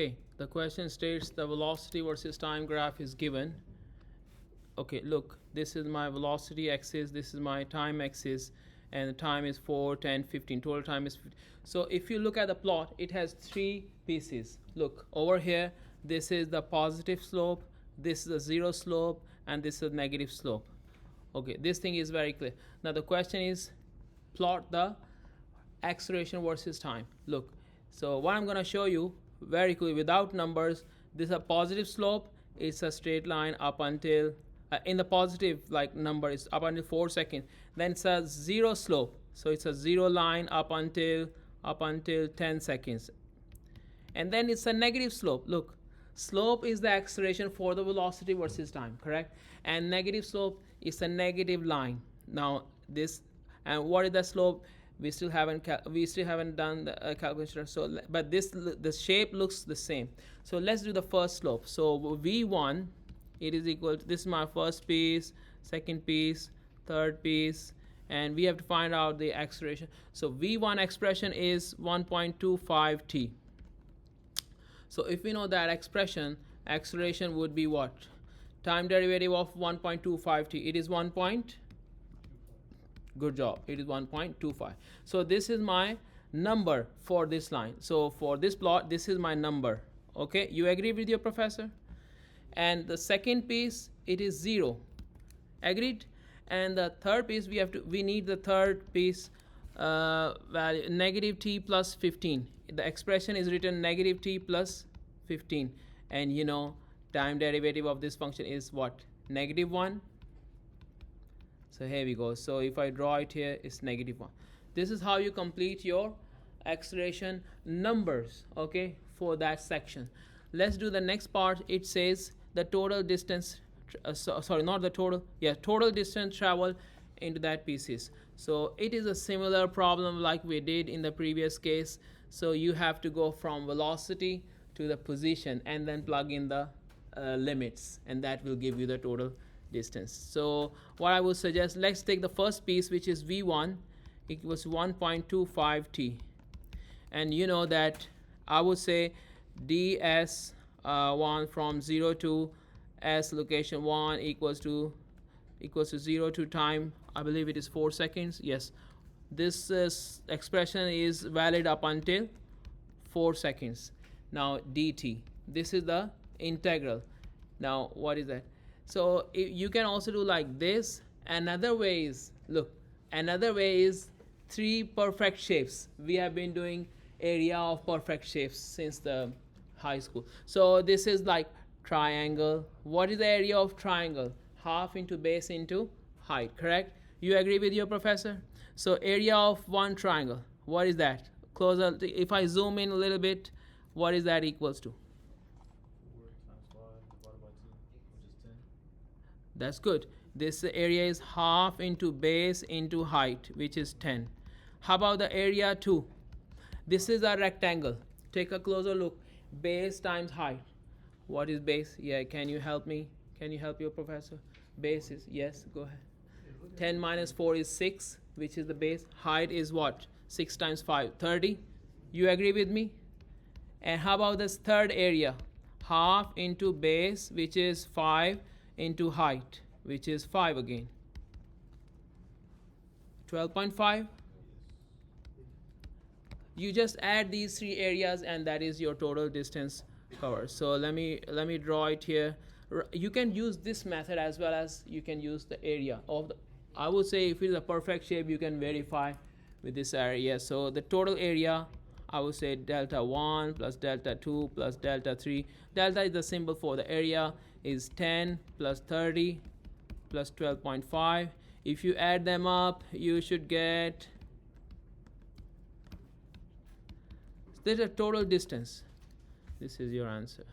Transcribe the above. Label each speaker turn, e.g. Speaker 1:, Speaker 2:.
Speaker 1: Okay, the question states the velocity versus time graph is given. Okay, look, this is my velocity axis, this is my time axis, and the time is 4, 10, 15. Total time is 15. So if you look at the plot, it has three pieces. Look, over here, this is the positive slope, this is the zero slope, and this is negative slope. Okay, this thing is very clear. Now the question is, plot the acceleration versus time. Look, so what I'm going to show you very quickly without numbers, this is a positive slope, it's a straight line up until in the positive like number is up until 4 seconds. Then it's a zero slope, so it's a zero line up until 10 seconds. And then it's a negative slope. Look, slope is the acceleration for the velocity versus time, correct? And negative slope is a negative line. Now this, and what is the slope? We still haven't done the calculation. So but the shape looks the same. So let's do the first slope. So v1, it is equal to, this is my first piece, second piece, third piece, and we have to find out the acceleration. So v1 expression is 1.25 t. So if we know that expression, acceleration would be what? Time derivative of 1.25 t. It is 1. Good job. It is 1.25. So this is my number for this line. So for this plot, this is my number. Okay, you agree with your professor? And the second piece, it is 0. Agreed? And the third piece, we need the third piece value, negative t plus 15. The expression is written negative t plus 15. And you know, time derivative of this function is what? Negative 1. So here we go. So if I draw it here, it's negative 1. This is how you complete your acceleration numbers, okay, for that section. Let's do the next part. It says the total distance, total distance traveled into that pieces. So it is a similar problem like we did in the previous case. So you have to go from velocity to the position and then plug in the limits, and that will give you the total distance. So what I would suggest, let's take the first piece, which is v1 equals 1.25 t, and you know that I would say ds1 from 0 to s location 1 equals to 0 to time, I believe it is 4 seconds. Yes, this expression is valid up until 4 seconds. Now dt, this is the integral. Now what is that? So you can also do like this. Another way is, look, another way is three perfect shapes. We have been doing area of perfect shapes since the high school. So this is like triangle. What is the area of triangle? Half into base into height, correct? You agree with your professor? So area of one triangle, what is that? Closer, if I zoom in a little bit, what is that equals to? That's good. This area is half into base into height, which is 10. How about the area 2? This is a rectangle. Take a closer look. Base times height. What is base? Yeah, can you help me? Can you help your professor? Base is, yes, go ahead. 10 minus 4 is 6, which is the base. Height is what? 6 times 5, 30. You agree with me? And how about this third area? Half into base, which is 5, into height, which is 5 again. 12.5. You just add these three areas and that is your total distance covered. So let me draw it here. You can use this method as well as you can use the area of the, I would say if it is a perfect shape, you can verify with this area. So the total area, I would say delta 1 plus delta 2 plus delta 3. Delta is the symbol for the area, is 10 plus 30 plus 12.5. If you add them up, you should get, there's a total distance. This is your answer.